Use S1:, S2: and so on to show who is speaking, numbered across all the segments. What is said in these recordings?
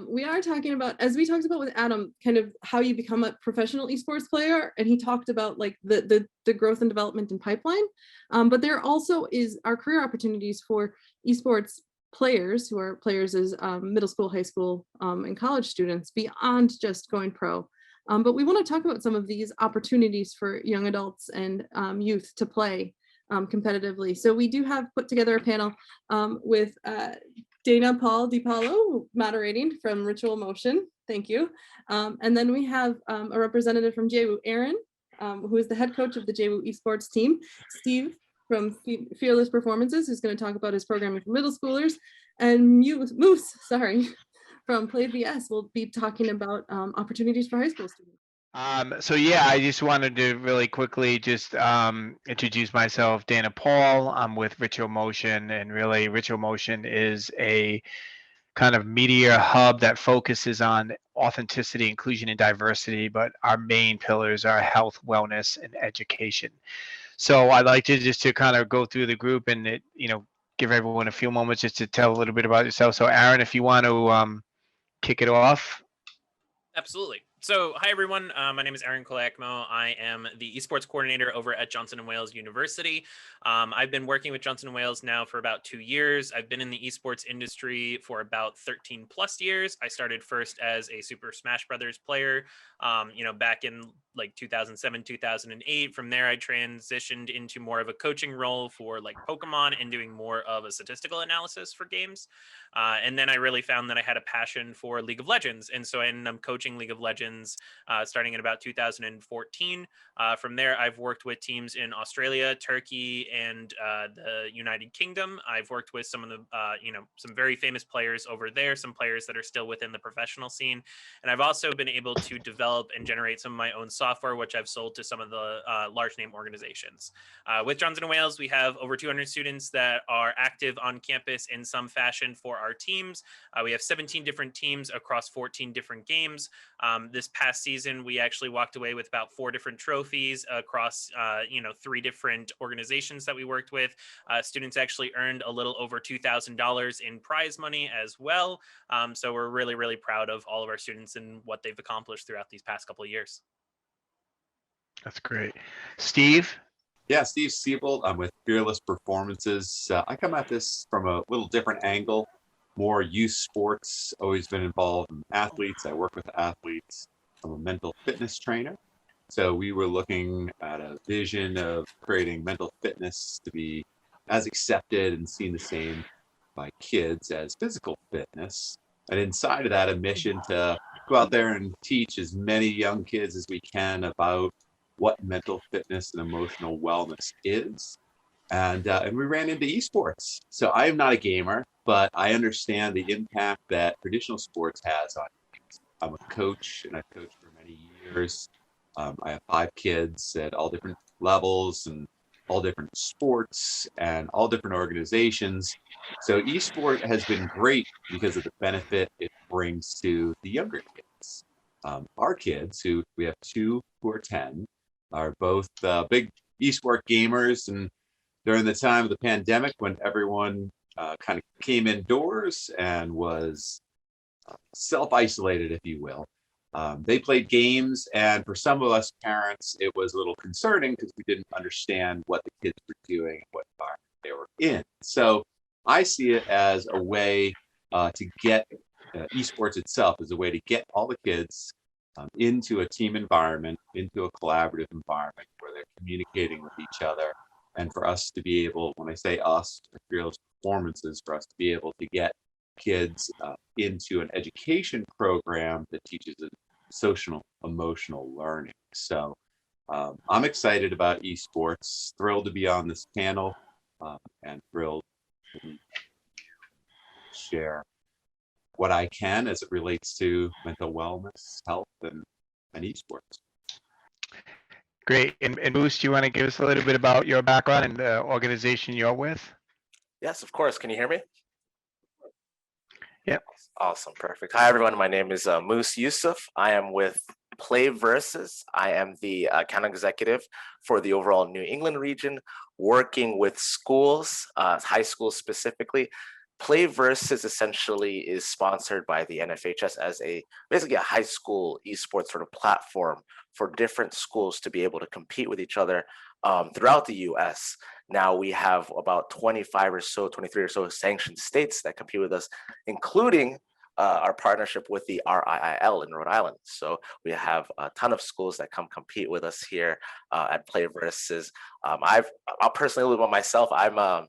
S1: We are talking about, as we talked about with Adam, kind of how you become a professional esports player, and he talked about like the growth and development and pipeline. But there also are career opportunities for esports players who are players as middle school, high school, and college students beyond just going pro. But we want to talk about some of these opportunities for young adults and youth to play competitively. So we do have put together a panel with Dana Paul DiPaolo moderating from Ritual Motion. Thank you. And then we have a representative from JWU, Aaron, who is the head coach of the JWU Esports team, Steve from Fearless Performances, who's going to talk about his programming for middle schoolers, and Moose, from Play VS will be talking about opportunities for high school students.
S2: So yeah, I just wanted to really quickly just introduce myself, Dana Paul. I'm with Ritual Motion, and really Ritual Motion is a kind of media hub that focuses on authenticity, inclusion, and diversity, but our main pillars are health, wellness, and education. So I'd like to just to kind of go through the group and give everyone a few moments just to tell a little bit about yourself. So Aaron, if you want to kick it off.
S3: Absolutely. So, hi everyone. My name is Aaron Koliakmo. I am the esports coordinator over at Johnson & Wales University. I've been working with Johnson & Wales now for about 2 years. I've been in the esports industry for about 13 plus years. I started first as a Super Smash Brothers player, back in like 2007, 2008. From there, I transitioned into more of a coaching role for like Pokemon and doing more of a statistical analysis for games. And then I really found that I had a passion for League of Legends. And so I ended up coaching League of Legends starting in about 2014. From there, I've worked with teams in Australia, Turkey, and the United Kingdom. I've worked with some of the, some very famous players over there, some players that are still within the professional scene. And I've also been able to develop and generate some of my own software, which I've sold to some of the large name organizations. With Johnson & Wales, we have over 200 students that are active on campus in some fashion for our teams. We have 17 different teams across 14 different games. This past season, we actually walked away with about 4 different trophies across, 3 different organizations that we worked with. Students actually earned a little over $2,000 in prize money as well. So we're really, really proud of all of our students and what they've accomplished throughout these past couple of years.
S2: That's great. Steve?
S4: Yeah, Steve Siebold. I'm with Fearless Performances. I come at this from a little different angle, more youth sports, always been involved in athletes. I work with athletes. I'm a mental fitness trainer. So we were looking at a vision of creating mental fitness to be as accepted and seen the same by kids as physical fitness. And inside of that, a mission to go out there and teach as many young kids as we can about what mental fitness and emotional wellness is. And we ran into esports. So I am not a gamer, but I understand the impact that traditional sports has on kids. I'm a coach, and I've coached for many years. I have 5 kids at all different levels and all different sports and all different organizations. So esport has been great because of the benefit it brings to the younger kids. Our kids, who we have 2 who are 10, are both big esport gamers. And during the time of the pandemic, when everyone kind of came indoors and was self-isolated, if you will, they played games. And for some of us parents, it was a little concerning because we didn't understand what the kids were doing, what environment they were in. So I see it as a way to get esports itself as a way to get all the kids into a team environment, into a collaborative environment where they're communicating with each other. And for us to be able, when I say us, Fearless Performances, for us to be able to get kids into an education program that teaches social emotional learning. So I'm excited about esports, thrilled to be on this panel, and thrilled to share what I can as it relates to mental wellness, health, and esports.
S2: Great. And Moose, do you want to give us a little bit about your background and the organization you're with?
S5: Yes, of course. Can you hear me?
S2: Yep.
S5: Awesome. Perfect. Hi, everyone. My name is Moose Yusuf. I am with Play Versus. I am the account executive for the overall New England region, working with schools, high schools specifically, Play Versus essentially is sponsored by the NFHS as basically a high school esports sort of platform for different schools to be able to compete with each other throughout the US. Now we have about 25 or so, 23 or so sanctioned states that compete with us, including our partnership with the RIIL in Rhode Island. So we have a ton of schools that come compete with us here at Play Versus. I'll personally live on myself. I'm a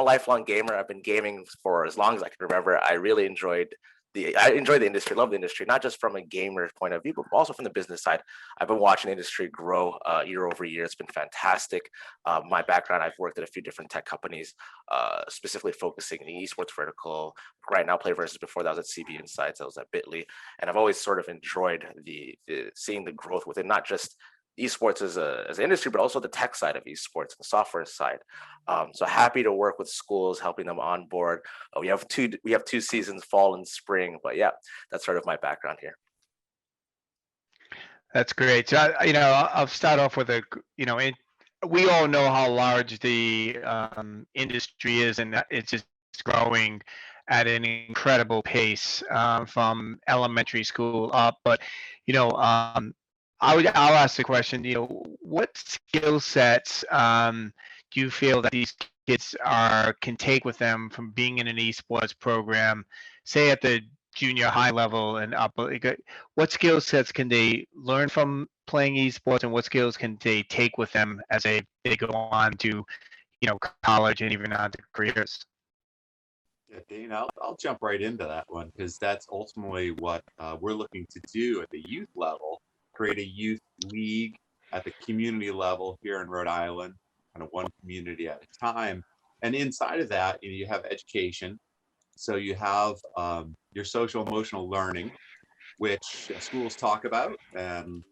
S5: lifelong gamer. I've been gaming for as long as I can remember. I enjoy the industry, love the industry, not just from a gamer point of view, but also from the business side. I've been watching the industry grow year over year. It's been fantastic. My background, I've worked at a few different tech companies, specifically focusing in the esports vertical. Right now, Play Versus. Before that, I was at CB Insights. I was at Bitly, and I've always sort of enjoyed seeing the growth within not just esports as an industry, but also the tech side of esports, the software side. So happy to work with schools, helping them onboard. We have two seasons, fall and spring. But yeah, that's sort of my background here.
S2: That's great. So, I'll start off with we all know how large the industry is, and that it's just growing at an incredible pace from elementary school up. But, I'll ask the question, what skill sets do you feel that these kids can take with them from being in an esports program, say at the junior high level and up? What skill sets can they learn from playing esports, and what skills can they take with them as they go on to, college and even on to careers?
S4: Yeah, Dane, I'll jump right into that one, because that's ultimately what we're looking to do at the youth level. Create a youth league at the community level here in Rhode Island, kind of one community at a time. And inside of that, you have education. So you have your social emotional learning, which schools talk about, and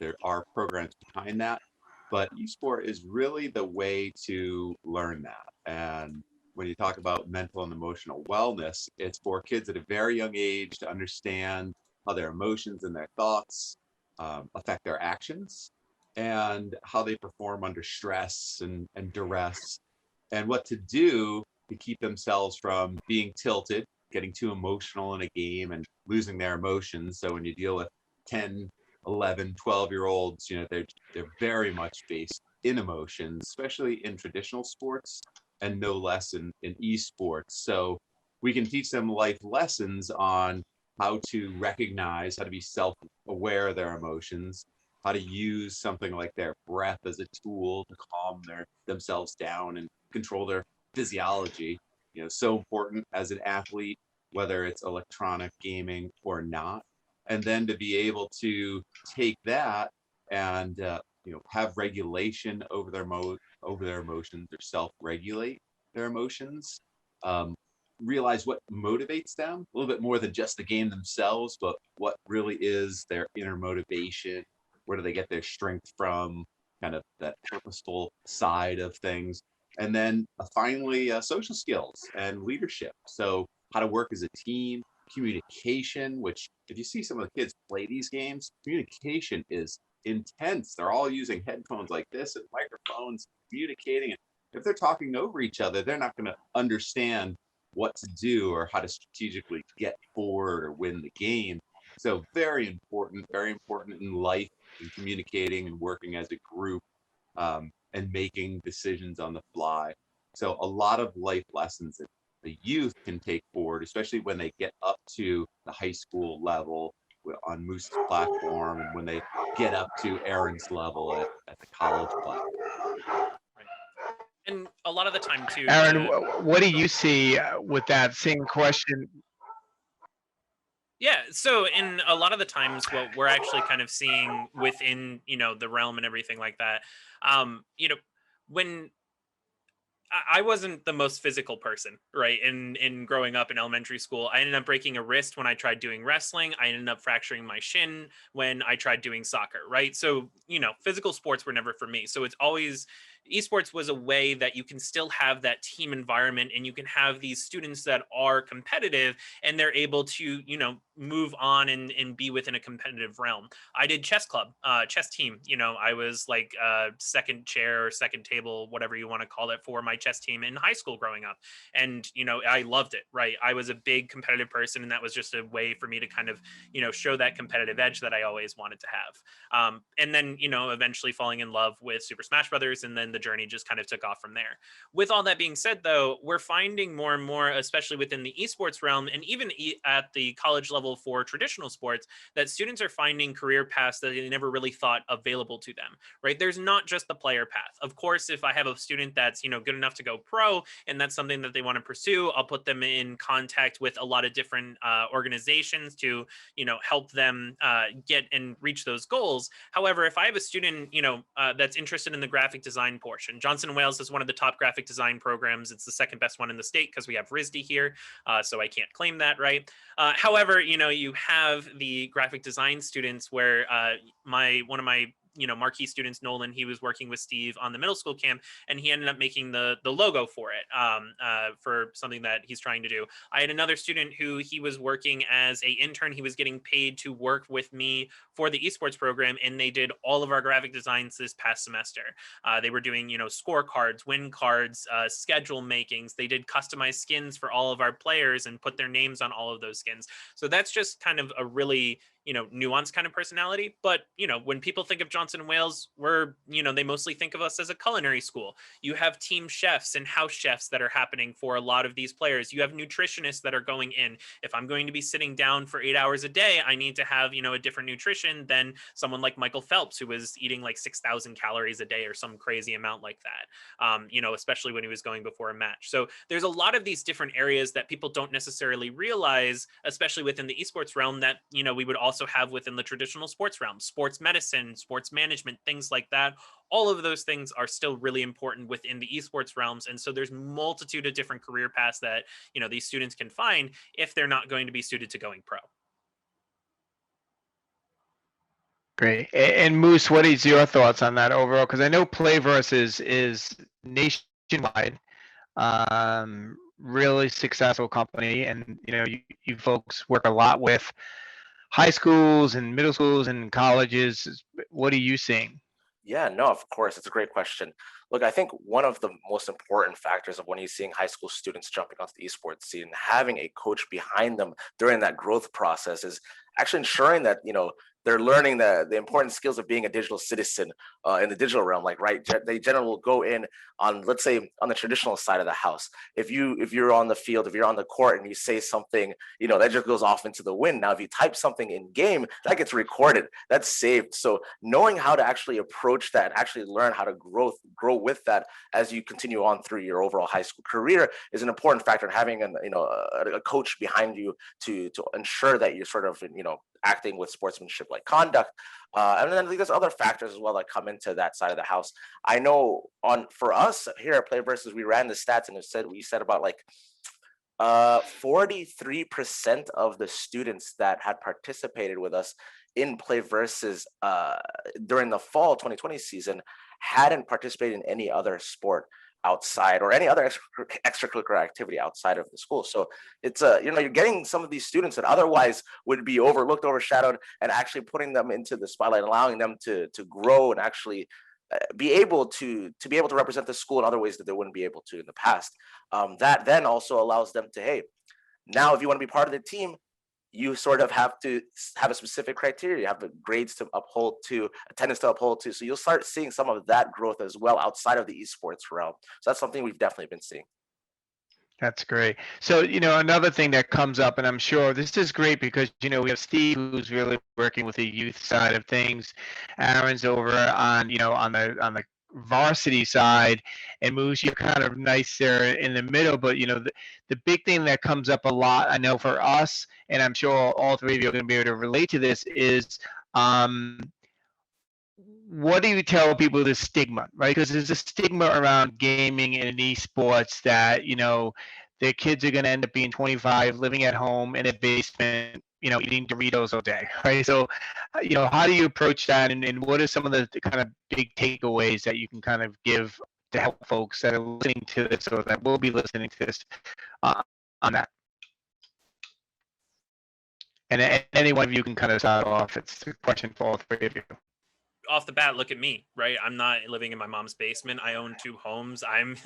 S4: there are programs behind that. But esport is really the way to learn that. And when you talk about mental and emotional wellness, it's for kids at a very young age to understand how their emotions and their thoughts affect their actions, and how they perform under stress and duress, and what to do to keep themselves from being tilted, getting too emotional in a game and losing their emotions. So when you deal with 10, 11, 12-year-olds, they're very much based in emotions, especially in traditional sports, and no less in esports. So we can teach them life lessons on how to recognize, how to be self-aware of their emotions, how to use something like their breath as a tool to calm themselves down and control their physiology. So important as an athlete, whether it's electronic gaming or not. And then to be able to take that and have regulation over their emotions, or self-regulate their emotions. Realize what motivates them a little bit more than just the game themselves, but what really is their inner motivation. Where do they get their strength from? Kind of that purposeful side of things. And then finally, social skills and leadership. So how to work as a team, communication, which if you see some of the kids play these games, communication is intense. They're all using headphones like this and microphones, communicating. And if they're talking over each other, they're not going to understand what to do or how to strategically get forward or win the game. So very important in life, in communicating and working as a group, and making decisions on the fly. So a lot of life lessons that the youth can take forward, especially when they get up to the high school level on Moose's platform, and when they get up to Aaron's level at the college platform.
S3: And a lot of the time too,
S2: Aaron, what do you see with that same question?
S3: Yeah, so in a lot of the times what we're actually kind of seeing within, the realm and everything like that, when I wasn't the most physical person, right? In growing up in elementary school, I ended up breaking a wrist when I tried doing wrestling. I ended up fracturing my shin when I tried doing soccer, right? So, physical sports were never for me. So it's always, esports was a way that you can still have that team environment, and you can have these students that are competitive and they're able to, move on and be within a competitive realm. I did chess club, chess team. I was like second chair or second table, whatever you want to call it, for my chess team in high school growing up. And, I loved it, right? I was a big competitive person, and that was just a way for me to kind of, show that competitive edge that I always wanted to have. And then, eventually falling in love with Super Smash Brothers, and then the journey just kind of took off from there. With all that being said, though, we're finding more and more, especially within the esports realm, and even at the college level for traditional sports, that students are finding career paths that they never really thought available to them, right? There's not just the player path. Of course, if I have a student that's, good enough to go pro, and that's something that they want to pursue, I'll put them in contact with a lot of different organizations to, help them get and reach those goals. However, if I have a student, that's interested in the graphic design portion, Johnson & Wales is one of the top graphic design programs. It's the second best one in the state because we have RISD here, so I can't claim that, right? However, you have the graphic design students where one of my marquee students, Nolan, he was working with Steve on the middle school camp, and he ended up making the logo for it, for something that he's trying to do. I had another student who he was working as a intern. He was getting paid to work with me for the esports program, and they did all of our graphic designs this past semester. They were doing, scorecards, win cards, schedule makings. They did customized skins for all of our players and put their names on all of those skins. So that's just kind of a really nuanced kind of personality. But, when people think of Johnson & Wales, they mostly think of us as a culinary school. You have team chefs and house chefs that are happening for a lot of these players. You have nutritionists that are going in. If I'm going to be sitting down for 8 hours a day, I need to have, a different nutrition than someone like Michael Phelps, who was eating like 6,000 calories a day or some crazy amount like that, especially when he was going before a match. So there's a lot of these different areas that people don't necessarily realize, especially within the esports realm, that, we would also have within the traditional sports realm, sports medicine, sports management, things like that. All of those things are still really important within the esports realms. And so there's multitude of different career paths that, these students can find if they're not going to be suited to going pro.
S2: Great. And Moose, what is your thoughts on that overall? Because I know Playverse is nationwide, really successful company, and you folks work a lot with high schools and middle schools and colleges. What are you seeing?
S5: Yeah, no, of course. It's a great question. Look, I think one of the most important factors of when you're seeing high school students jumping onto the esports scene, having a coach behind them during that growth process is actually ensuring that, they're learning the important skills of being a digital citizen in the digital realm. Like, right, they generally will go in on, let's say, on the traditional side of the house. If you're on the field, if you're on the court and you say something, that just goes off into the wind. Now, if you type something in game, that gets recorded, that's saved. So knowing how to actually approach that, actually learn how to grow with that as you continue on through your overall high school career is an important factor. And having a coach behind you to ensure that you're sort of acting with sportsmanship like conduct. And then I think there's other factors as well that come into that side of the house. I know for us here at Play Versus, we ran the stats and we said about like 43% of the students that had participated with us in Play Versus during the fall 2020 season hadn't participated in any other sport outside or any other extracurricular activity outside of the school. So it's you're getting some of these students that otherwise would be overlooked, overshadowed, and actually putting them into the spotlight, allowing them to grow and actually be able to represent the school in other ways that they wouldn't be able to in the past. That then also allows them to, hey, now if you want to be part of the team, you sort of have to have a specific criteria. You have the grades to uphold to, attendance to uphold to. So you'll start seeing some of that growth as well outside of the esports realm. So that's something we've definitely been seeing.
S2: That's great. So, another thing that comes up, and I'm sure this is great because, we have Steve who's really working with the youth side of things. Aaron's over on, on the varsity side, and Moose, you're kind of nice there in the middle. But, the big thing that comes up a lot, I know for us, and I'm sure all three of you are going to be able to relate to this, is what do you tell people the stigma, right? Because there's a stigma around gaming and esports that, their kids are going to end up being 25, living at home in a basement, eating Doritos all day, right? So, how do you approach that, and what are some of the kind of big takeaways that you can kind of give to help folks that are listening to this or that will be listening to this uh, on that? And any one of you can kind of start off. It's a question for all three of you.
S3: Off the bat, look at me, right? I'm not living in my mom's basement. I own 2 homes. I'm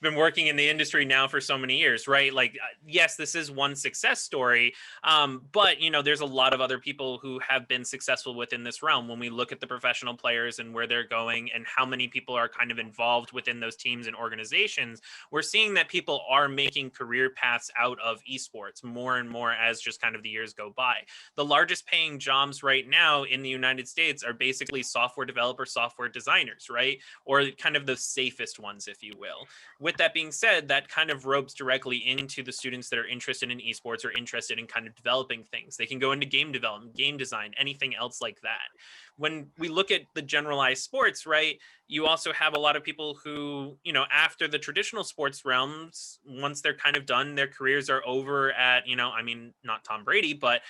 S3: been working in the industry now for so many years, right? Like, yes, this is one success story, but there's a lot of other people who have been successful within this realm. When we look at the professional players and where they're going and how many people are kind of involved within those teams and organizations, we're seeing that people are making career paths out of esports more and more as just kind of the years go by. The largest paying jobs right now in the United States are basically software developer, software designers, right? Or kind of the safest ones, if you will. With that being said, that kind of ropes directly into the students that are interested in esports or interested in kind of developing things. They can go into game development, game design, anything else like that. When we look at the generalized sports, right, you also have a lot of people who, after the traditional sports realms, once they're kind of done, their careers are over at, not Tom Brady, but,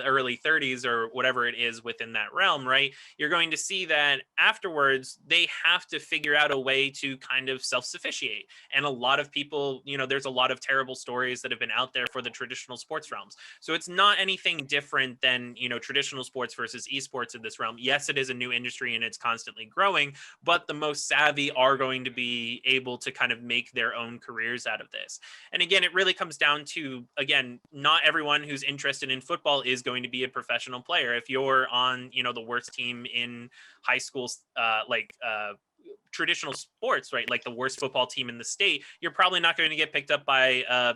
S3: early 30s or whatever it is within that realm, right? You're going to see that afterwards, they have to figure out a way to kind of self-sufficiate. And a lot of people, there's a lot of terrible stories that have been out there for the traditional sports realms. So it's not anything different than, traditional sports versus esports in this realm. Yes, it is a new industry and it's constantly growing, but the most savvy are going to be able to kind of make their own careers out of this. And again, it really comes down to, again, not everyone who's interested in football is going to be a professional player. If you're on, the worst team in high school, traditional sports, right? Like the worst football team in the state, you're probably not going to get picked up by, a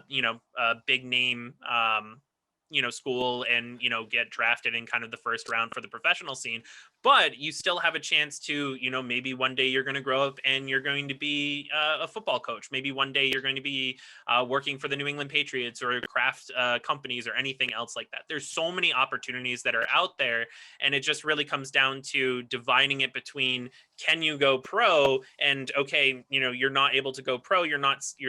S3: big name, school and, get drafted in kind of the first round for the professional scene. But you still have a chance to, maybe one day you're going to grow up and you're going to be a football coach. Maybe one day you're going to be working for the New England Patriots or craft companies or anything else like that. There's so many opportunities that are out there. And it just really comes down to dividing it between, can you go pro? And okay, you're not able to go pro. Your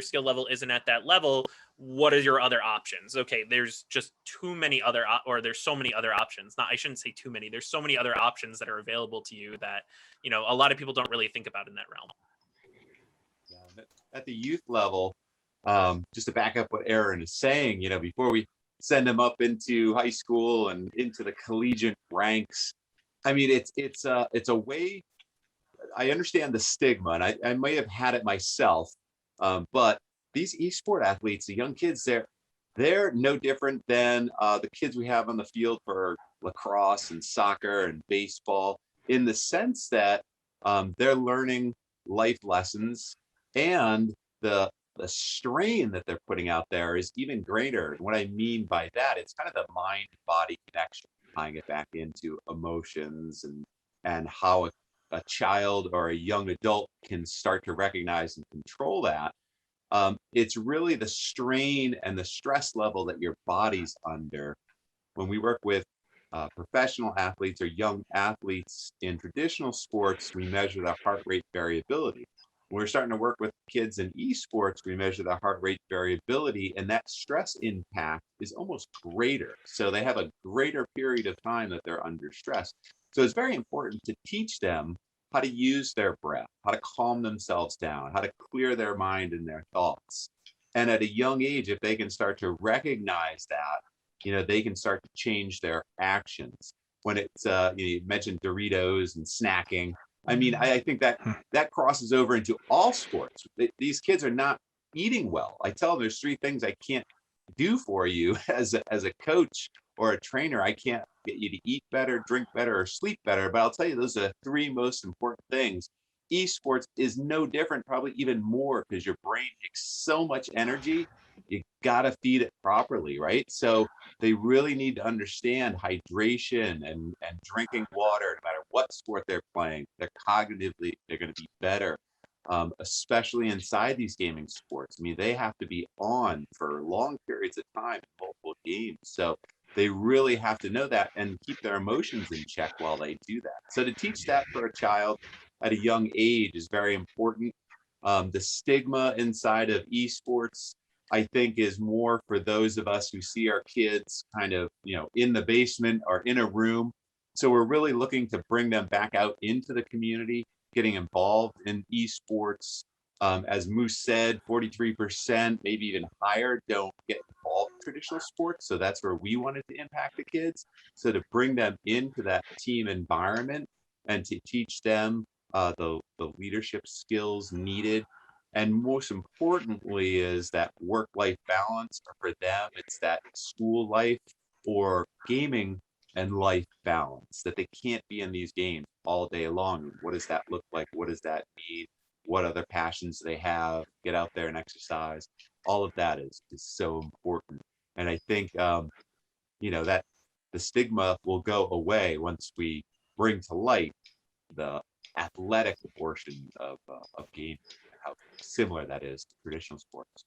S3: skill level isn't at that level. What are your other options? Okay, there's just too many other, or there's so many other options. I shouldn't say too many. There's so many other options that are available to you that, a lot of people don't really think about in that realm.
S4: Yeah, at the youth level, just to back up what Aaron is saying, before we send them up into high school and into the collegiate ranks, I mean, it's a way. I understand the stigma, and I may have had it myself, but these esport athletes, the young kids, they're no different than the kids we have on the field for lacrosse and soccer and baseball, in the sense that they're learning life lessons, and the strain that they're putting out there is even greater. And what I mean by that, it's kind of the mind-body connection, tying it back into emotions and how a child or a young adult can start to recognize and control that. It's really the strain and the stress level that your body's under. When we work with professional athletes or young athletes in traditional sports, we measure the heart rate variability. When we're starting to work with kids in esports, we measure the heart rate variability, and that stress impact is almost greater. So they have a greater period of time that they're under stress. So it's very important to teach them how to use their breath, how to calm themselves down, how to clear their mind and their thoughts. And at a young age, if they can start to recognize that, they can start to change their actions. When it's, you mentioned Doritos and snacking. I mean, I think that crosses over into all sports. These kids are not eating well. I tell them there's 3 things I can't do for you as a coach or a trainer. I can't get you to eat better, drink better, or sleep better. But I'll tell you, those are the 3 most important things. Esports is no different, probably even more, because your brain takes so much energy. You got to feed it properly, right? So they really need to understand hydration and drinking water, no matter what sport they're playing. They're cognitively, they're going to be better, especially inside these gaming sports. I mean, they have to be on for long periods of time, multiple games. So they really have to know that and keep their emotions in check while they do that. So to teach that for a child at a young age is very important. The stigma inside of esports, I think is more for those of us who see our kids kind of, in the basement or in a room. So we're really looking to bring them back out into the community, getting involved in esports. As Moose said, 43%, maybe even higher, don't get involved in traditional sports. So that's where we wanted to impact the kids. So to bring them into that team environment and to teach them the leadership skills needed. And most importantly is that work-life balance. For them, it's that school life or gaming and life balance, that they can't be in these games all day long. What does that look like? What does that mean? What other passions do they have? Get out there and exercise. All of that is so important. And I think, that the stigma will go away once we bring to light the athletic portion of gaming, how similar that is to traditional sports.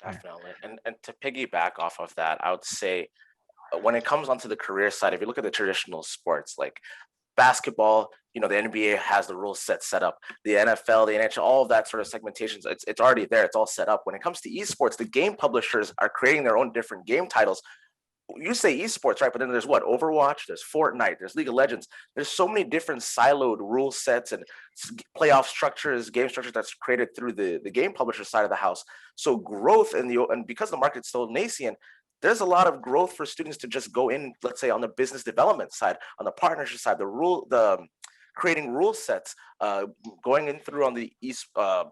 S5: Definitely. And to piggyback off of that, I would say when it comes onto the career side, if you look at the traditional sports like basketball, the NBA has the rule set up. The NFL, the NHL, all of that sort of segmentations, it's already there. It's all set up. When it comes to esports, the game publishers are creating their own different game titles. You say esports, right? But then there's what? Overwatch, there's Fortnite, there's League of Legends. There's so many different siloed rule sets and playoff structures, game structures that's created through the game publisher side of the house. So growth and because the market's still nascent, there's a lot of growth for students to just go in, let's say on the business development side, on the partnership side, the creating rule sets, going in through on the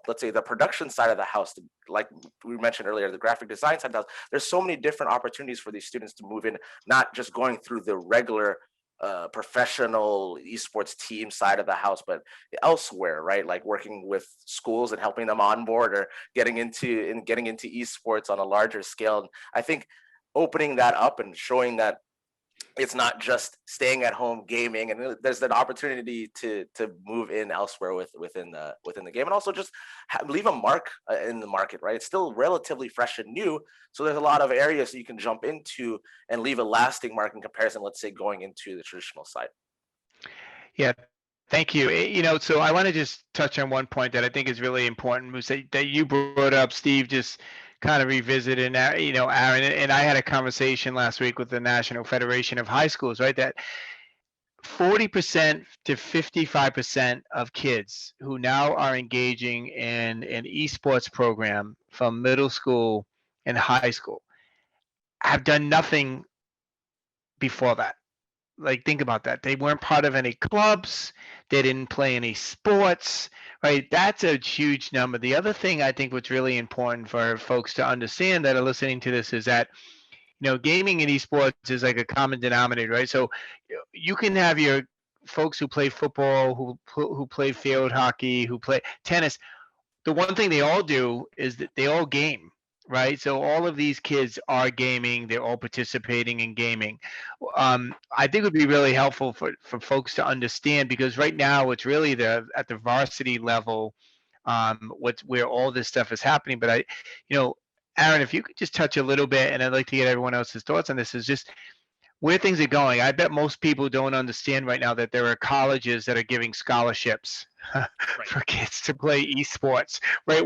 S5: let's say the production side of the house, like we mentioned earlier, the graphic design side of the house. There's so many different opportunities for these students to move in, not just going through the regular professional esports team side of the house, but elsewhere, right? Like working with schools and helping them onboard or getting into esports on a larger scale. And I think opening that up and showing that it's not just staying at home gaming, and there's an opportunity to move in elsewhere within the game, and also just leave a mark in the market, right? It's still relatively fresh and new, so there's a lot of areas that you can jump into and leave a lasting mark in comparison, let's say, going into the traditional side.
S2: Yeah, thank you. So I want to just touch on one point that I think is really important, Moose, that you brought up, Steve, just kind of revisited, Aaron, and I had a conversation last week with the National Federation of High Schools, right? That 40% to 55% of kids who now are engaging in an esports program from middle school and high school have done nothing before that. Like, think about that. They weren't part of any clubs. They didn't play any sports, right? That's a huge number. The other thing I think what's really important for folks to understand that are listening to this is that, gaming and esports is like a common denominator, right? So you can have your folks who play football, who play field hockey, who play tennis. The one thing they all do is that they all game, right? So all of these kids are gaming. They're all participating in gaming. I think it would be really helpful for folks to understand, because right now it's really at the varsity level, where all this stuff is happening. But Aaron, if you could just touch a little bit, and I'd like to get everyone else's thoughts on this, is just where things are going. I bet most people don't understand right now that there are colleges that are giving scholarships for kids to play esports, right?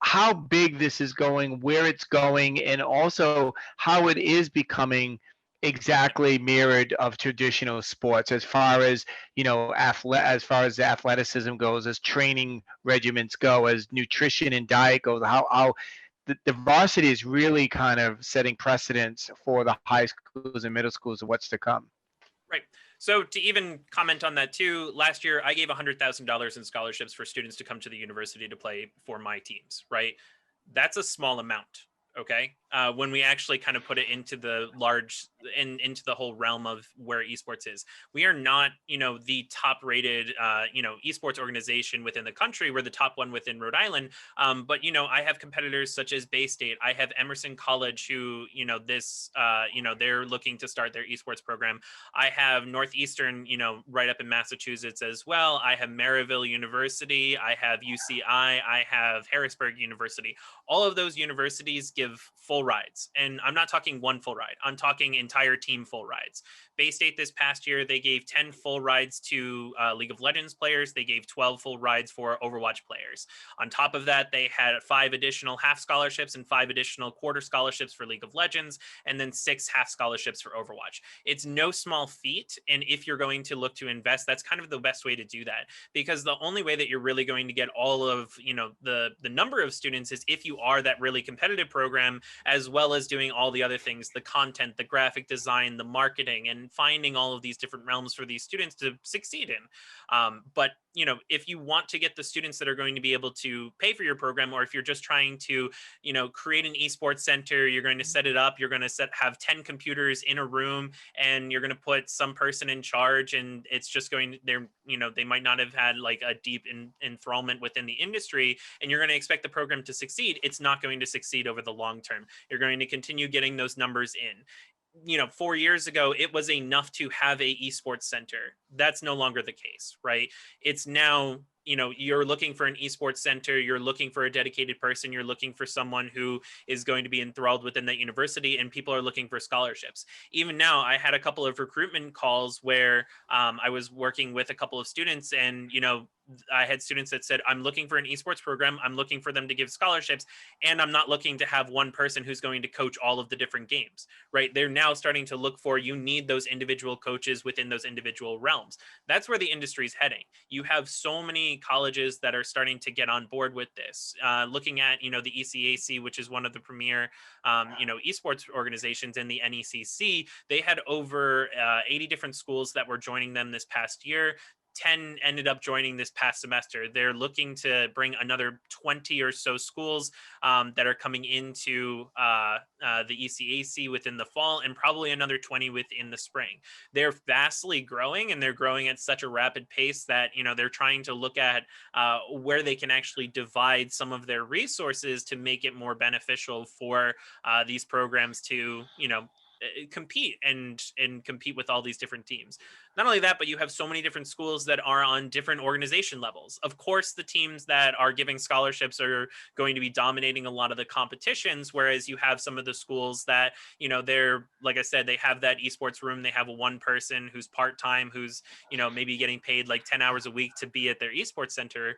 S2: How big this is going, where it's going, and also how it is becoming exactly mirrored of traditional sports as far as as far as the athleticism goes, as training regimens go, as nutrition and diet goes, how the varsity is really kind of setting precedents for the high schools and middle schools of what's to come.
S3: Right. So to even comment on that too, last year I gave $100,000 in scholarships for students to come to the university to play for my teams, right? That's a small amount. Okay. When we actually kind of put it into the into the whole realm of where esports is, we are not, the top rated, esports organization within the country. We're the top one within Rhode Island. But, I have competitors such as Bay State. I have Emerson College who, they're looking to start their esports program. I have Northeastern, right up in Massachusetts as well. I have Maryville University. I have UCI. I have Harrisburg University. All of those universities give full full rides. And I'm not talking one full ride. I'm talking entire team full rides. Bay State this past year, they gave 10 full rides to League of Legends players. They gave 12 full rides for Overwatch players. On top of that, they had 5 additional half scholarships and 5 additional quarter scholarships for League of Legends, and then 6 half scholarships for Overwatch. It's no small feat. And if you're going to look to invest, that's kind of the best way to do that, because the only way that you're really going to get all of, the number of students is if you are that really competitive program, as well as doing all the other things, the content, the graphic design, the marketing, and finding all of these different realms for these students to succeed in. But if you want to get the students that are going to be able to pay for your program, or if you're just trying to, create an esports center, you're going to set it up, you're going to have 10 computers in a room, and you're going to put some person in charge, and it's just going, they might not have had like a deep enthrallment within the industry, and you're going to expect the program to succeed. It's not going to succeed over the long term. You're going to continue getting those numbers in. 4 years ago, it was enough to have a esports center. That's no longer the case, right? It's now, you're looking for an esports center, you're looking for a dedicated person, you're looking for someone who is going to be enthralled within that university, and people are looking for scholarships. Even now, I had a couple of recruitment calls where I was working with a couple of students, and, I had students that said, I'm looking for an esports program, I'm looking for them to give scholarships, and I'm not looking to have one person who's going to coach all of the different games, right? They're now starting to look for, you need those individual coaches within those individual realms. That's where the industry is heading. You have so many colleges that are starting to get on board with this. Looking at, the ECAC, which is one of the premier, esports organizations in the NECC, they had over 80 different schools that were joining them this past year. 10 ended up joining this past semester. They're looking to bring another 20 or so schools that are coming into the ECAC within the fall, and probably another 20 within the spring. They're vastly growing, and they're growing at such a rapid pace that, they're trying to look at where they can actually divide some of their resources to make it more beneficial for these programs to, compete and compete with all these different teams. Not only that, but you have so many different schools that are on different organization levels. Of course, the teams that are giving scholarships are going to be dominating a lot of the competitions, whereas you have some of the schools that, they're, like I said, they have that esports room, they have one person who's part-time, who's, maybe getting paid like 10 hours a week to be at their esports center.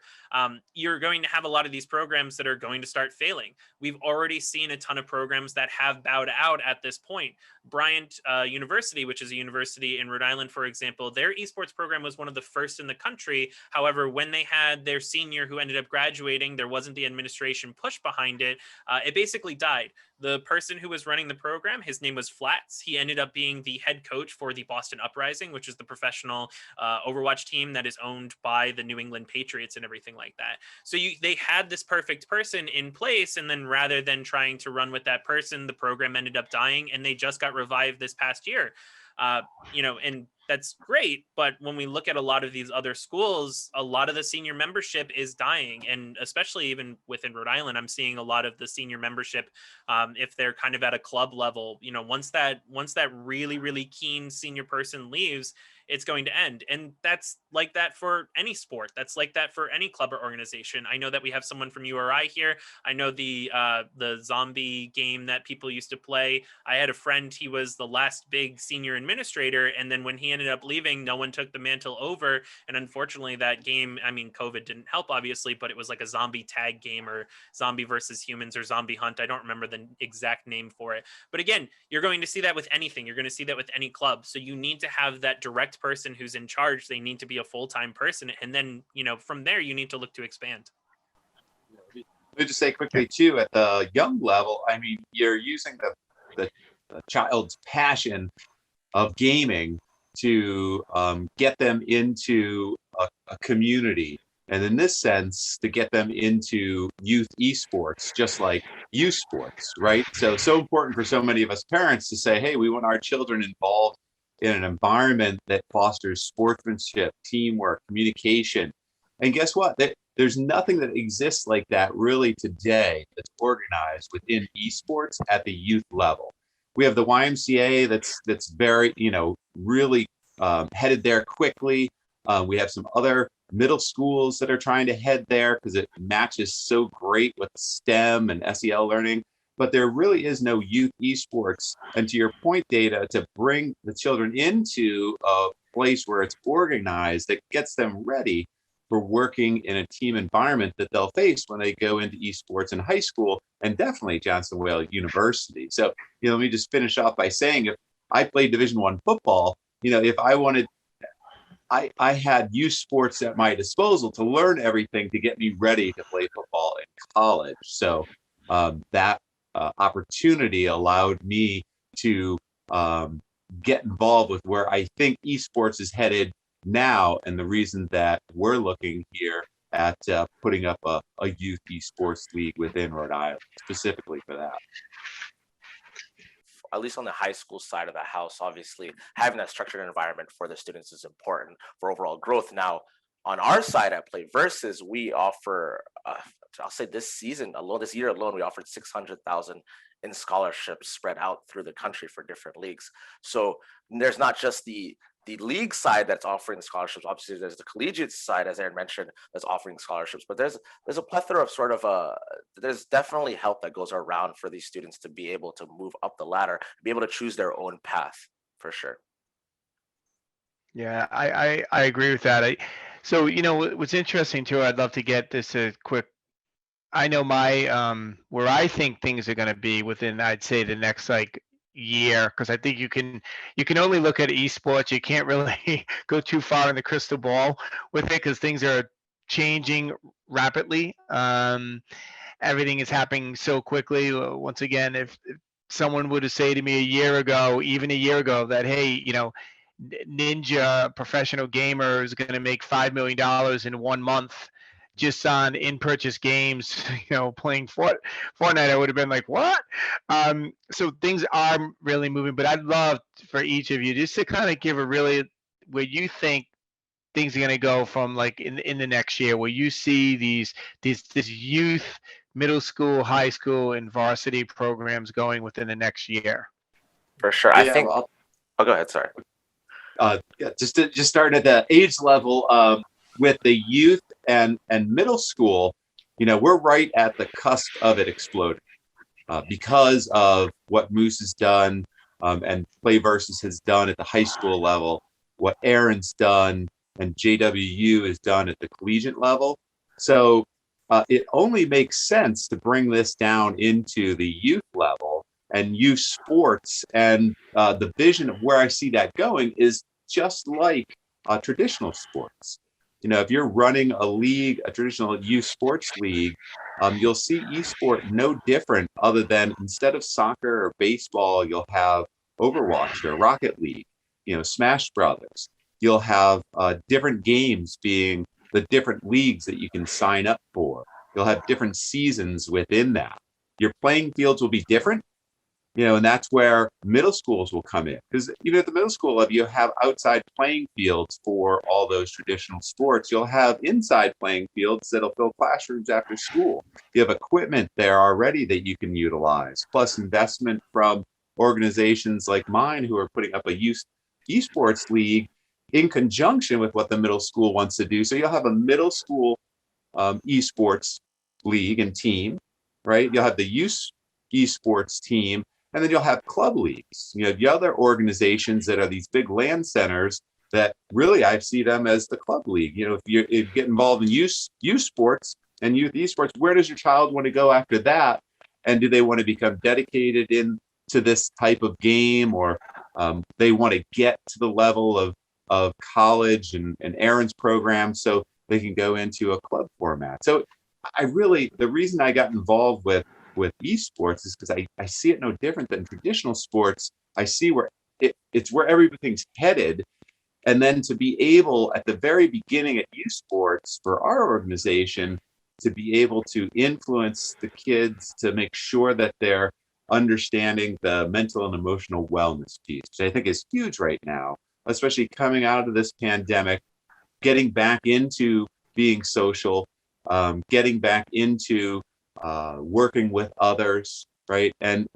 S3: You're going to have a lot of these programs that are going to start failing. We've already seen a ton of programs that have bowed out at this point. Bryant University, which is a university in Rhode Island, for example, their esports program was one of the first in the country. However, when they had their senior who ended up graduating, there wasn't the administration push behind it. It basically died. The person who was running the program, his name was Flats. He ended up being the head coach for the Boston Uprising, which is the professional Overwatch team that is owned by the New England Patriots and everything like that. So they had this perfect person in place, and then rather than trying to run with that person, the program ended up dying, and they just got revived this past year. And that's great. But when we look at a lot of these other schools, a lot of the senior membership is dying. And especially even within Rhode Island, I'm seeing a lot of the senior membership, if they're kind of at a club level, once that really, really keen senior person leaves, it's going to end. And that's like that for any sport. That's like that for any club or organization. I know that we have someone from URI here. I know the zombie game that people used to play. I had a friend, he was the last big senior administrator. And then when he ended up leaving, no one took the mantle over. And unfortunately that game, COVID didn't help obviously, but it was like a zombie tag game, or zombie versus humans, or zombie hunt. I don't remember the exact name for it. But again, you're going to see that with anything. You're going to see that with any club. So you need to have that direct person who's in charge. They need to be a full-time person, and then from there you need to look to expand.
S4: Let me just say quickly too, at the young level, you're using the child's passion of gaming to get them into a community, and in this sense to get them into youth esports, just like youth sports, right? So important for so many of us parents to say, hey, we want our children involved in an environment that fosters sportsmanship, teamwork, communication. And guess what? There's nothing that exists like that really today that's organized within esports at the youth level. We have the YMCA that's very, really headed there quickly. We have some other middle schools that are trying to head there because it matches so great with STEM and SEL learning. but there really is no youth esports. And to your point, Data, to bring the children into a place where it's organized that gets them ready for working in a team environment that they'll face when they go into esports in high school, and definitely Johnson Wales University. So, let me just finish off by saying, if I played Division I football, if I wanted, I had youth sports at my disposal to learn everything to get me ready to play football in college. So that opportunity allowed me to get involved with where I think esports is headed now, and the reason that we're looking here at putting up a youth esports league within Rhode Island specifically for that.
S5: At least on the high school side of the house, obviously having that structured environment for the students is important for overall growth. Now, on our side at Play Versus, we offer, I'll say this year alone, we offered 600,000 in scholarships spread out through the country for different leagues. So there's not just the league side that's offering scholarships. Obviously, there's the collegiate side, as Aaron mentioned, that's offering scholarships. But there's a plethora of there's definitely help that goes around for these students to be able to move up the ladder, be able to choose their own path, for sure.
S2: Yeah, I agree with that. So what's interesting too, I'd love to get this a quick. I know my where I think things are going to be within, I'd say, the next year, because I think you can only look at esports. You can't really go too far in the crystal ball with it, because things are changing rapidly. Everything is happening so quickly. Once again, if someone would have said to me even a year ago, that, hey, Ninja professional gamer is going to make $5 million in 1 month just on in-purchase games, playing Fortnite, I would have been like, what? So things are really moving, but I'd love for each of you just to kind of give where you think things are going to go from in the next year, where you see this youth, middle school, high school, and varsity programs going within the next year.
S5: For sure. I think, go ahead, sorry.
S4: Just starting at the age level, with the youth and middle school, we're right at the cusp of it exploding because of what Moose has done and Play Versus has done at the high school level, what Aaron's done and JWU has done at the collegiate level. So it only makes sense to bring this down into the youth level and youth sports. And the vision of where I see that going is just like traditional sports. If you're running a league, a traditional youth sports league, you'll see esport no different, other than instead of soccer or baseball, you'll have Overwatch or Rocket League, Smash Brothers. You'll have different games being the different leagues that you can sign up for. You'll have different seasons within that. Your playing fields will be different. And that's where middle schools will come in, because even at the middle school level, you have outside playing fields for all those traditional sports. You'll have inside playing fields that'll fill classrooms after school. You have equipment there already that you can utilize, plus investment from organizations like mine who are putting up a youth esports league in conjunction with what the middle school wants to do. So you'll have a middle school esports league and team, right? You'll have the youth esports team, and then you'll have club leagues. The other organizations that are these big land centers that really I see them as the club league. If you get involved in youth sports and youth esports, where does your child want to go after that? And do they want to become dedicated into this type of game, or they want to get to the level of college and Aaron's program so they can go into a club format? So the reason I got involved with esports is because I see it no different than traditional sports. I see where it's where everything's headed. And then to be able at the very beginning at esports for our organization to be able to influence the kids to make sure that they're understanding the mental and emotional wellness piece, which I think is huge right now, especially coming out of this pandemic, getting back into being social, getting back into working with others, right? And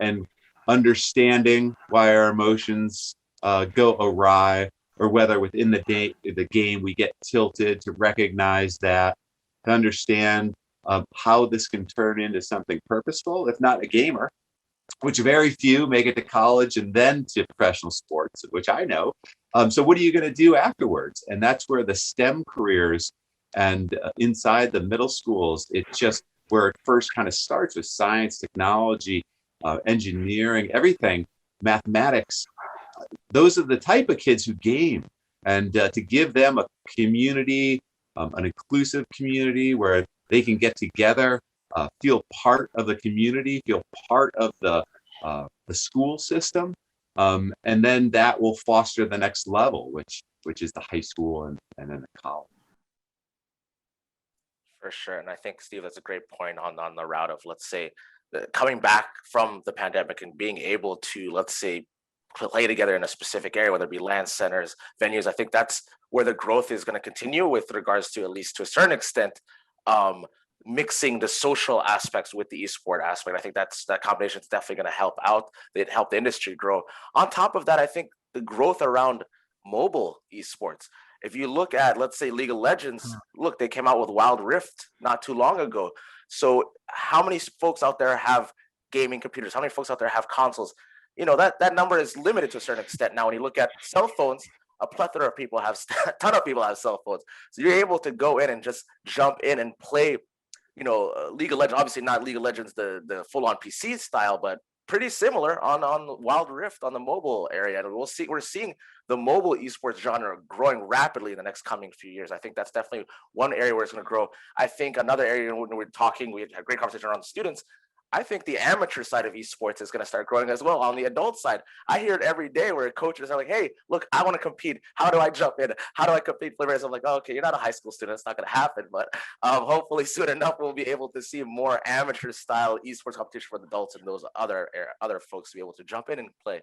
S4: understanding why our emotions go awry, or whether within the game we get tilted, to recognize that, to understand how this can turn into something purposeful, if not a gamer, which very few make it to college and then to professional sports, which I know. So what are you going to do afterwards? And that's where the STEM careers and inside the middle schools, it's just where it first kind of starts with science, technology, engineering, everything, mathematics. Those are the type of kids who game, and to give them a community, an inclusive community where they can get together, feel part of the community, feel part of the school system, and then that will foster the next level, which is the high school and then the college.
S5: For sure. And I think, Steve, that's a great point on the route of, let's say, coming back from the pandemic and being able to, let's say, play together in a specific area, whether it be land centers, venues. I think that's where the growth is going to continue with regards to, at least to a certain extent, mixing the social aspects with the esport aspect. I think that combination is definitely going to help out, help the industry grow. On top of that, I think the growth around mobile esports. If you look at, let's say, League of Legends, look, they came out with Wild Rift not too long ago. So how many folks out there have gaming computers? How many folks out there have consoles? You know, that number is limited to a certain extent. Now, when you look at cell phones, a plethora of people have, a ton of people have cell phones. So you're able to go in and just jump in and play, you know, League of Legends, obviously not League of Legends, the full-on PC style, but pretty similar on Wild Rift on the mobile area. And we're seeing the mobile esports genre growing rapidly in the next coming few years. I think that's definitely one area where it's going to grow. I think another area when we're talking, we had a great conversation around students. I think the amateur side of esports is going to start growing as well. On the adult side, I hear it every day where coaches are like, hey, look, I want to compete. How do I jump in? How do I compete? I'm like, oh, okay, you're not a high school student. It's not going to happen. But hopefully soon enough, we'll be able to see more amateur style esports competition for the adults and those other folks to be able to jump in and play.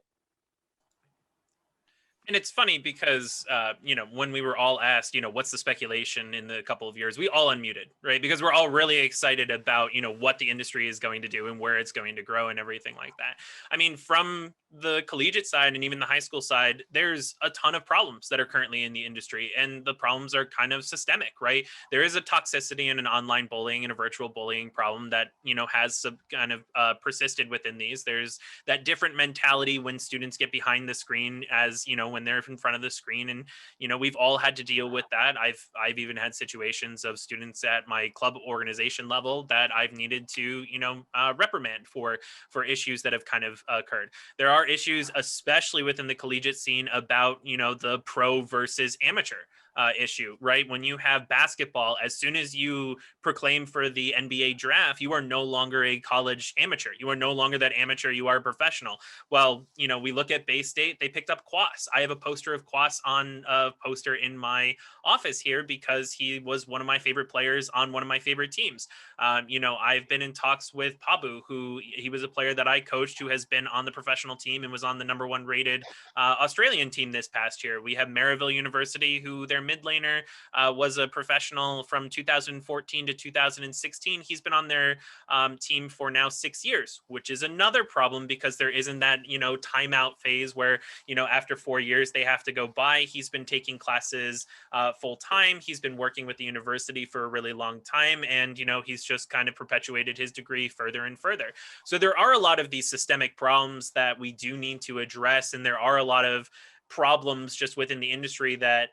S3: And it's funny because, you know, when we were all asked, you know, what's the speculation in the couple of years, we all unmuted, right? Because we're all really excited about, you know, what the industry is going to do and where it's going to grow and everything like that. I mean, from the collegiate side and even the high school side, there's a ton of problems that are currently in the industry, and the problems are kind of systemic, right? There is a toxicity and an online bullying and a virtual bullying problem that, you know, has some kind of persisted within these. There's that different mentality when students get behind the screen, as, you know, when they're in front of the screen. And, you know, we've all had to deal with that. I've even had situations of students at my club organization level that I've needed to, you know, reprimand for issues that have kind of occurred. There are issues, especially within the collegiate scene, about, you know, the pro versus amateur issue, right? When you have basketball, as soon as you proclaim for the NBA draft, you are no longer a college amateur. You are no longer that amateur. You are a professional. Well, you know, we look at Bay State, they picked up Quas. I have a poster of Quas on a poster in my office here because he was one of my favorite players on one of my favorite teams. You know, I've been in talks with Pabu, who he was a player that I coached who has been on the professional team and was on the #1 rated Australian team this past year. We have Maryville University, who their mid laner was a professional from 2014 to 2016. He's been on their team for now 6 years, which is another problem because there isn't that, you know, timeout phase where, you know, after 4 years they have to go by. He's been taking classes full time. He's been working with the university for a really long time. And, you know, he's just kind of perpetuated his degree further and further. So there are a lot of these systemic problems that we do need to address. And there are a lot of problems just within the industry that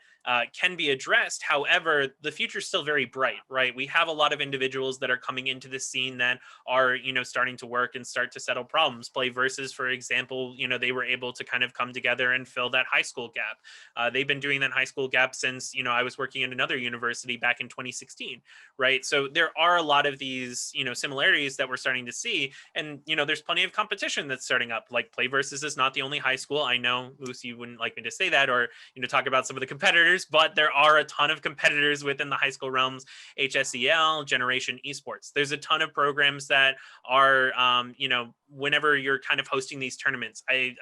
S3: can be addressed. However, the future is still very bright, right? We have a lot of individuals that are coming into the scene that are, you know, starting to work and start to settle problems. Play Versus, for example, you know, they were able to kind of come together and fill that high school gap. They've been doing that high school gap since, you know, I was working in another university back in 2016, right? So there are a lot of these, you know, similarities that we're starting to see. And, you know, there's plenty of competition that's starting up. Like Play Versus is not the only high school. I know, Lucy, you wouldn't like me to say that or, you know, talk about some of the competitors, but there are a ton of competitors within the high school realms. HSEL, Generation Esports. There's a ton of programs that are, you know, whenever you're kind of hosting these tournaments, I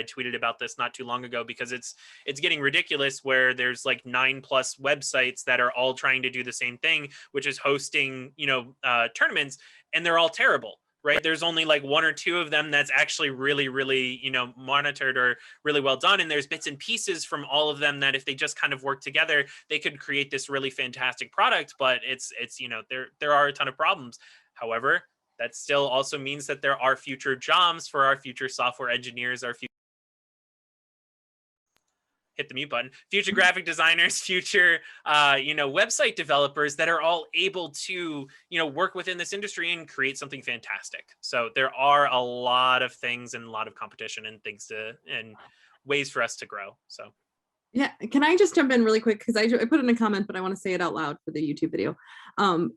S3: tweeted about this not too long ago because it's getting ridiculous where there's like 9+ websites that are all trying to do the same thing, which is hosting, you know, tournaments, and they're all terrible. Right. There's only like 1 or 2 of them that's actually really, really, you know, monitored or really well done. And there's bits and pieces from all of them that if they just kind of work together, they could create this really fantastic product. But it's, you know, there are a ton of problems. However, that still also means that there are future jobs for our future software engineers, our future, hit the mute button, future graphic designers, future, website developers that are all able to, work within this industry and create something fantastic. So there are a lot of things and a lot of competition and and ways for us to grow. So.
S1: Yeah, can I just jump in really quick? Because I put in a comment, but I want to say it out loud for the YouTube video.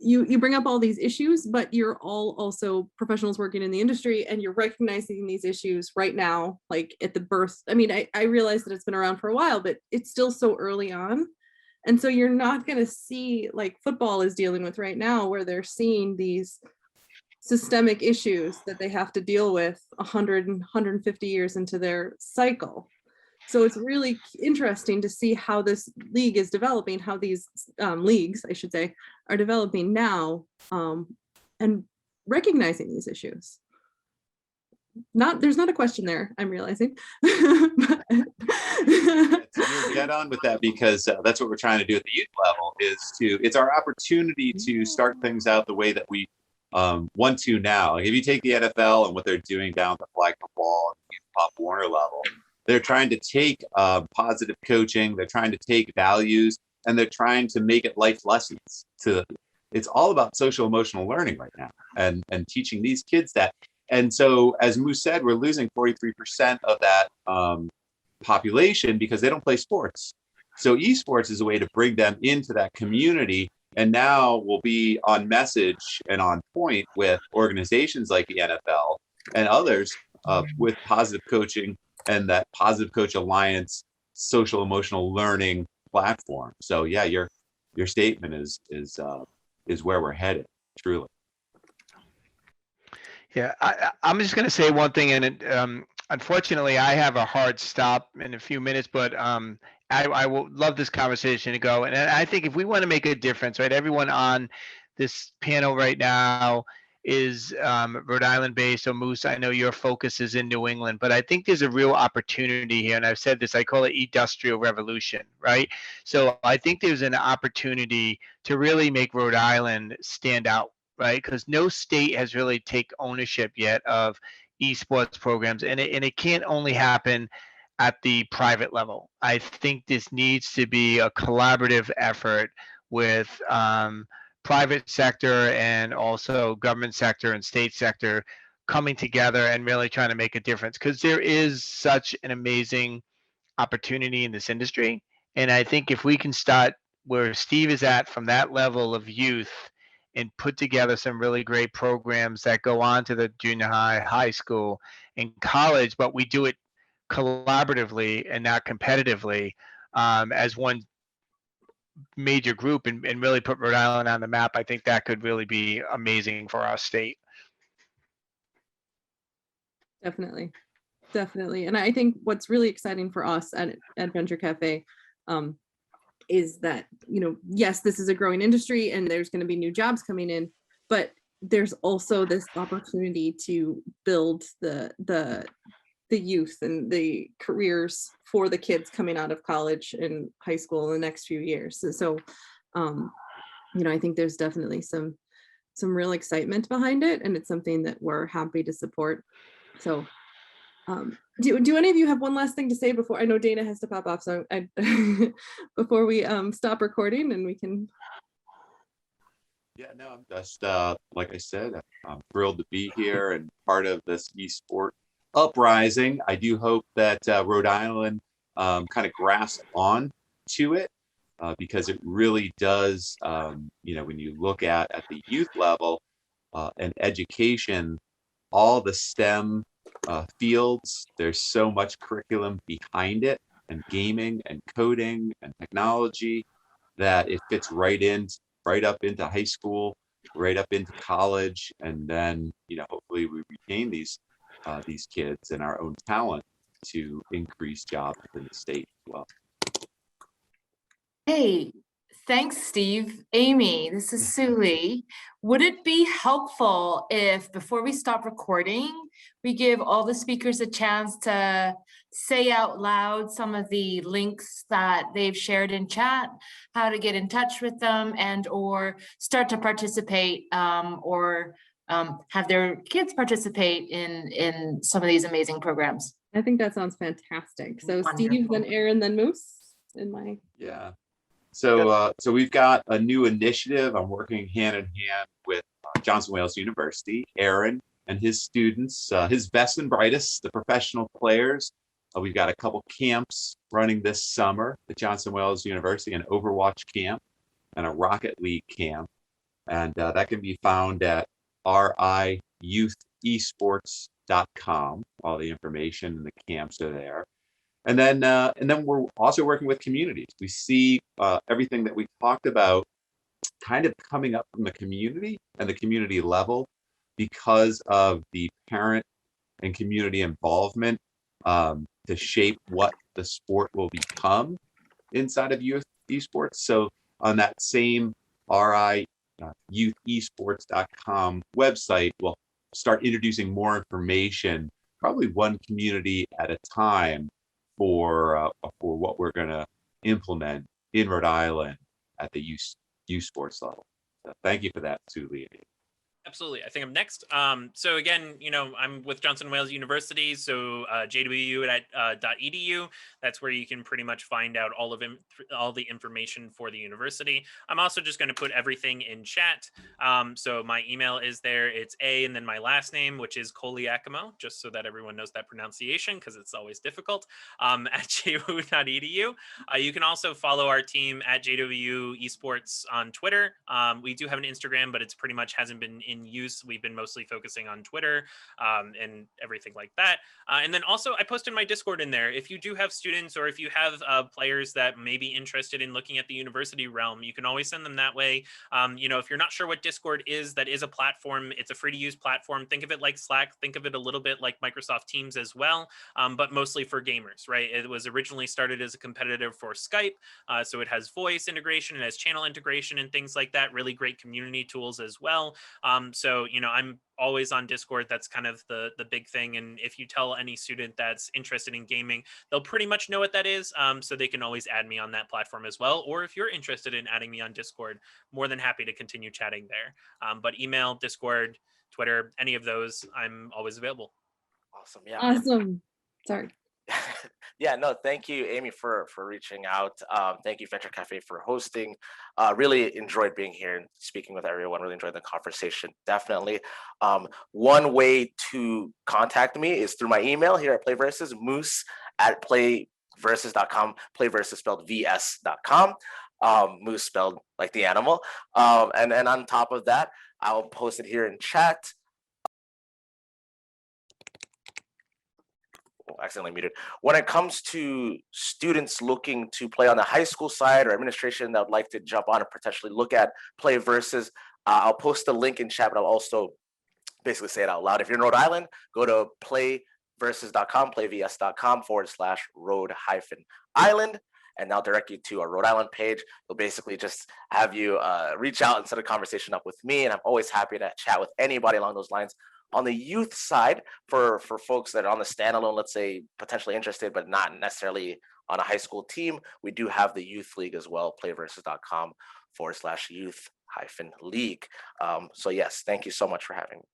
S1: You bring up all these issues, but you're all also professionals working in the industry, and you're recognizing these issues right now, like at the birth. I mean, I realize that it's been around for a while, but it's still so early on. And so you're not going to see, like football is dealing with right now, where they're seeing these systemic issues that they have to deal with 100 and 150 years into their cycle. So it's really interesting to see how this league is developing, how these leagues, I should say, are developing now, and recognizing these issues. There's not a question there, I'm realizing.
S4: You're dead on with that, because that's what we're trying to do at the youth level, it's our opportunity to start things out the way that we want to now. Like if you take the NFL and what they're doing down at the flag football and Pop Warner level, they're trying to take positive coaching, they're trying to take values, and they're trying to make it life lessons. It's all about social emotional learning right now, and teaching these kids that. And so, as Moose said, we're losing 43% of that population because they don't play sports. So esports is a way to bring them into that community, and now we'll be on message and on point with organizations like the NFL and others with positive coaching and that Positive Coach Alliance social emotional learning platform. So yeah, your statement is where we're headed, truly.
S2: Yeah, I'm just going to say one thing, and unfortunately, I have a hard stop in a few minutes, but I will love this conversation to go. And I think if we want to make a difference, right, everyone on this panel right now is Rhode Island based. So Moose, I know your focus is in New England, but I think there's a real opportunity here. And I've said this, I call it industrial revolution, right? So I think there's an opportunity to really make Rhode Island stand out, right? Because no state has really taken ownership yet of esports programs, and it can't only happen at the private level. I think this needs to be a collaborative effort with private sector and also government sector and state sector coming together and really trying to make a difference, because there is such an amazing opportunity in this industry. And I think if we can start where Steve is at from that level of youth and put together some really great programs that go on to the junior high, high school, and college, but we do it collaboratively and not competitively, as one major group, and really put Rhode Island on the map, I think that could really be amazing for our state.
S1: Definitely. And I think what's really exciting for us at Adventure Cafe is that, yes, this is a growing industry and there's going to be new jobs coming in, but there's also this opportunity to build the youth and the careers for the kids coming out of college and high school in the next few years. So I think there's definitely some real excitement behind it, and it's something that we're happy to support. So do any of you have one last thing to say before? I know Dana has to pop off, so before we stop recording and we can.
S4: Yeah, no, I'm just like I said, I'm thrilled to be here and part of this esport uprising. I do hope that Rhode Island kind of grasps on to it, because it really does. When you look at the youth level and education, all the STEM fields, there's so much curriculum behind it, and gaming and coding and technology, that it fits right up into high school, right up into college, and then hopefully we retain these kids and our own talent to increase jobs within the state as well.
S6: Hey, thanks, Steve. Amy, this is Suli. Would it be helpful if, before we stop recording, we give all the speakers a chance to say out loud some of the links that they've shared in chat, how to get in touch with them, and or start to participate or have their kids participate in some of these amazing programs.
S1: I think that sounds fantastic. So Steve, then
S6: Wonderful.
S1: Aaron, then Moose in my.
S4: Yeah. So we've got a new initiative. I'm working hand in hand with Johnson Wales University, Aaron and his students, his best and brightest, the professional players. We've got a couple camps running this summer at Johnson Wales University, an Overwatch camp and a Rocket League camp. And that can be found at RIYouthEsports.com. All the information and the camps are there. And then we're also working with communities. We see everything that we talked about kind of coming up from the community and the community level because of the parent and community involvement to shape what the sport will become inside of youth esports. So on that same RIYouthEsports.com website, we'll start introducing more information, probably one community at a time, for what we're going to implement in Rhode Island at the youth sports level. So thank you for that, Suli.
S3: Absolutely. I think I'm next. So again, I'm with Johnson Wales University, so jwu.edu. That's where you can pretty much find out all the information for the university. I'm also just going to put everything in chat. So my email is there. It's A and then my last name, which is Koliakmo, just so that everyone knows that pronunciation because it's always difficult, at jwu.edu. You can also follow our team at JW Esports on Twitter. We do have an Instagram, but it's pretty much hasn't been in use. We've been mostly focusing on Twitter and everything like that. And then also I posted my Discord in there. If you do have students or if you have players that may be interested in looking at the university realm, you can always send them that way. If you're not sure what Discord is, that is a platform. It's a free to use platform. Think of it like Slack. Think of it a little bit like Microsoft Teams as well, but mostly for gamers, right? It was originally started as a competitor for Skype. So it has voice integration, it has channel integration and things like that. Really great community tools as well. So, I'm always on Discord. That's kind of the big thing. And if you tell any student that's interested in gaming, they'll pretty much know what that is. So they can always add me on that platform as well. Or if you're interested in adding me on Discord, more than happy to continue chatting there. But email, Discord, Twitter, any of those, I'm always available.
S5: Awesome. Yeah.
S1: Awesome. Sorry.
S5: Yeah, no, thank you, Amy, for reaching out. Thank you, Venture Cafe, for hosting. Really enjoyed being here and speaking with everyone. Really enjoyed the conversation. Definitely. One way to contact me is through my email here at PlayVersus, moose@playversus.com. PlayVersus spelled VS.com. Moose spelled like the animal. And on top of that, I'll post it here in chat. Accidentally muted. When it comes to students looking to play on the high school side or administration that would like to jump on and potentially look at PlayVersus, I'll post the link in chat, but I'll also basically say it out loud. If you're in Rhode Island, go to playversus.com, playvs.com/Rhode-Island, and I'll direct you to our Rhode Island page. It'll basically just have you reach out and set a conversation up with me, and I'm always happy to chat with anybody along those lines. On the youth side, for folks that are on the standalone, let's say potentially interested, but not necessarily on a high school team, we do have the youth league as well, playversus.com/youth-league. So yes, thank you so much for having me.